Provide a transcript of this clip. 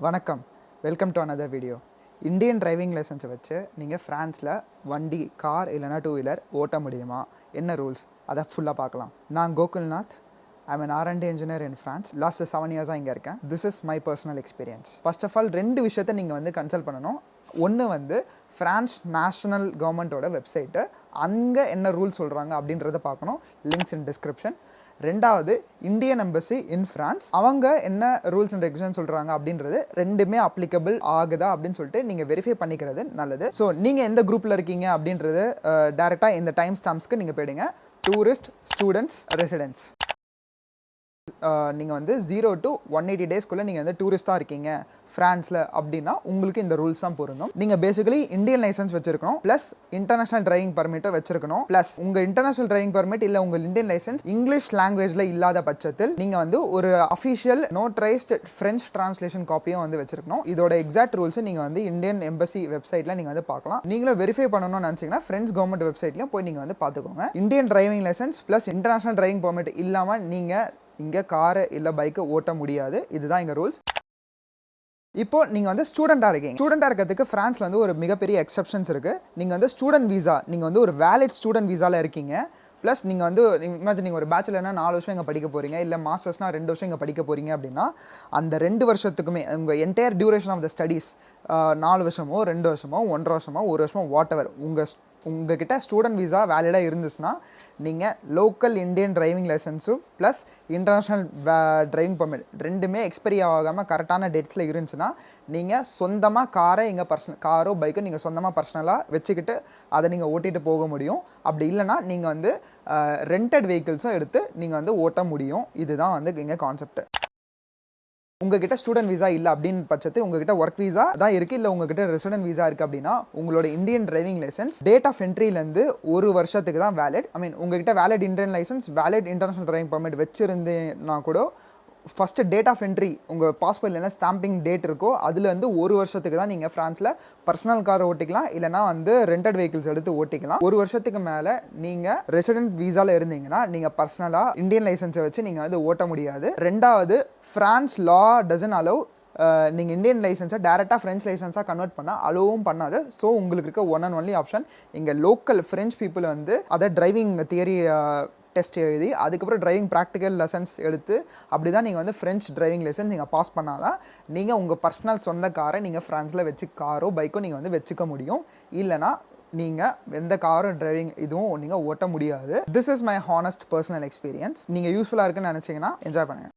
வணக்கம், welcome to another video. Indian driving லைசன்ஸை வச்சு நீங்கள் ஃப்ரான்ஸில் வண்டி, கார் இல்லைனா டூ வீலர் ஓட்ட முடியுமா? என்ன ரூல்ஸ்? அதை ஃபுல்லாக பார்க்கலாம். நான் Gokulnath. I'm an R&D engineer in France. Last 7 இயர்ஸாக இங்கே இருக்கேன். This is my personal experience. First of all 2 விஷயத்தை நீங்கள் கன்சல்ட் பண்ணணும். ஒன்று ஃப்ரான்ஸ் நேஷ்னல் கவர்மெண்ட்டோட வெப்சைட்டு, அங்கே என்ன ரூல்ஸ் சொல்கிறாங்க அப்படின்றத பார்க்கணும். லிங்க்ஸ் இன் டிஸ்கிரிப்ஷன். ரெண்டாவது, இந்தியன் எம்பசி இன் ஃப்ரான்ஸ், அவங்க என்ன ரூல்ஸ் அண்ட் ரெகுலேஷன் சொல்கிறாங்க அப்படின்றது ரெண்டுமே அப்ளிகபிள் ஆகுதா அப்படின்னு சொல்லிட்டு நீங்கள் வெரிஃபை பண்ணிக்கிறது நல்லது. ஸோ நீங்கள் எந்த குரூப்பில் இருக்கீங்க அப்படின்றது டேரெக்டாக இந்த டைம் ஸ்டாம்ப்ஸ்க்கு நீங்கள் போயிடுங்க. Tourist, students, residents. நீங்கள் 0 to 180 டேஸ்க்குள்ளே நீங்கள் டூரிஸ்ட்டாக இருக்கீங்க ஃப்ரான்ஸில் அப்படின்னா உங்களுக்கு இந்த ரூல்ஸ் தான் பொருந்தும். நீங்கள் பேசிக்கலி இந்தியன் லைசன்ஸ் வச்சிருக்கணும், ப்ளஸ் இன்டர்நேஷனல் டிரைவிங் பர்மிட்டை வச்சிருக்கணும். ப்ளஸ் உங்கள் இன்டர்நேஷனல் டிரைவிங் பர்மிட் இல்லை உங்கள் இந்தியன் லைசன்ஸ் இங்கிலீஷ் லாங்குவேஜில் இல்லாத பட்சத்தில் நீங்கள் ஒரு அஃபிஷியல் நோட்ரைஸ்ட் ஃப்ரெஞ்ச் டிரான்ஸ்லேஷன் காப்பியும் வச்சிருக்கணும். இதோட எக்ஸாக்ட் ரூல்ஸை நீங்கள் இந்தியன் எம்பசி வெப்சைட்டில் நீங்கள் பார்க்கலாம். நீங்களும் வெரிஃபை பண்ணணும்னு நினச்சிங்கன்னா ஃப்ரெஞ்ச் கவர்மெண்ட் வெப்சைட்லையும் போய் நீங்கள் பார்த்துக்கோங்க. Indian driving licence plus international driving permit இல்லாமல் நீங்கள் இங்கே காரை இல்லை பைக்கை ஓட்ட முடியாது. இதுதான் இங்கே ரூல்ஸ். இப்போ நீங்கள் ஸ்டூடெண்ட்டாக இருக்கீங்க. ஸ்டூடெண்ட்டாக இருக்கிறதுக்கு ஃப்ரான்ஸில் ஒரு மிகப்பெரிய எக்ஸப்ஷன்ஸ் இருக்குது. நீங்கள் ஸ்டூடெண்ட் வீசா, நீங்கள் ஒரு வேலிட் ஸ்டூடெண்ட் வீசாவில் இருக்கீங்க. ப்ளஸ் நீங்கள் இமேஜின் நீங்கள் ஒரு பேச்சுலர்னா 4 வருஷம் இங்கே படிக்க போகிறீங்க, இல்லை மாஸ்டர்ஸ்னா 2 வருஷம் இங்கே படிக்க போகிறீங்க அப்படின்னா அந்த 2 வருஷத்துக்குமே உங்கள் entire duration of the studies 4 வருஷமோ 2 வருஷமோ 1.5 வருஷமோ 1 வருஷமோ வாட் எவர் உங்ககிட்ட ஸ்டூடெண்ட் வீசா வேலிடாக இருந்துச்சுன்னா நீங்கள் லோக்கல் இந்தியன் டிரைவிங் லைசன்ஸும் ப்ளஸ் இன்டர்நேஷ்னல் டிரைவிங் பர்மிட் ரெண்டுமே எக்ஸ்பைரி ஆகாமல் கரெக்டான டேட்ஸில் இருந்துச்சுன்னா நீங்கள் சொந்தமாக காரோ பைக்கோ நீங்கள் சொந்தமாக பர்சனலாக வச்சுக்கிட்டு அதை நீங்கள் ஓட்டிகிட்டு போக முடியும். அப்படி இல்லைனா நீங்கள் ரெண்டட் வெஹிக்கிள்ஸும் எடுத்து நீங்கள் ஓட்ட முடியும். இதுதான் இங்கே கான்செப்ட். உங்ககிட்ட ஸ்டூடெண்ட் வீசா இல்லை அப்படின்னு பட்சத்தில் உங்ககிட்ட ஒர்க் வீசா தான் இருக்குது, இல்லை உங்ககிட்ட ரெசிடென்ட் வீசா இருக்குது அப்படின்னா உங்களோட Indian driving licence date of என்ட்ரிலேருந்து 1 வருஷத்துக்கு தான் வேலிட். உங்ககிட்ட valid Indian licence, valid international driving permit வச்சுருந்தேன்னா கூட ஃபஸ்ட்டு டேட் ஆஃப் என்ட்ரி உங்கள் பாஸ்போர்ட்டில் என்ன ஸ்டாம்பிங் டேட் இருக்கோ அதில் 1 வருஷத்துக்கு தான் நீங்கள் ஃப்ரான்ஸில் பர்சனல் கார் ஓட்டிக்கலாம், இல்லைனா ரெண்டட் வெஹிக்கிள்ஸ் எடுத்து ஓட்டிக்கலாம். 1 வருஷத்துக்கு மேலே நீங்கள் ரெசிடென்ட் வீசாவில் இருந்தீங்கன்னா நீங்கள் பர்சனலாக இந்தியன் லைசன்ஸை வச்சு நீங்கள் ஓட்ட முடியாது. ரெண்டாவது, ஃப்ரான்ஸ் லா டசன் அலோவ் நீங்கள் இந்தியன் லைசன்ஸை டேரெக்டாக ஃப்ரெஞ்ச் லைசன்ஸாக கன்வெர்ட் பண்ணால் அலோவும் பண்ணாது. ஸோ உங்களுக்கு இருக்க ஒன் அண்ட் ஒன்லி ஆப்ஷன் இங்கே லோக்கல் ஃப்ரெஞ்ச் பீப்புள் அதை டிரைவிங் தியரி டெஸ்ட் எழுதி அதுக்கப்புறம் டிரைவிங் ப்ராக்டிக்கல் லெசன்ஸ் எடுத்து அப்படி தான் நீங்கள் ஃப்ரெஞ்ச் டிரைவிங் லைசன்ஸ் நீங்கள் பாஸ் பண்ணால் தான் நீங்கள் உங்கள் பர்சனல் சொந்த காரை நீங்கள் ஃப்ரான்ஸில் வச்சு காரோ பைக்கோ நீங்கள் வச்சுக்க முடியும். இல்லைனா நீங்கள் எந்த காரோ டிரைவிங் இதுவும் நீங்கள் ஓட்ட முடியாது. This is my honest personal experience. நீங்கள் யூஸ்ஃபுல்லாக இருக்குன்னு நினச்சிங்கன்னா என்ஜாய் பண்ணுங்கள்.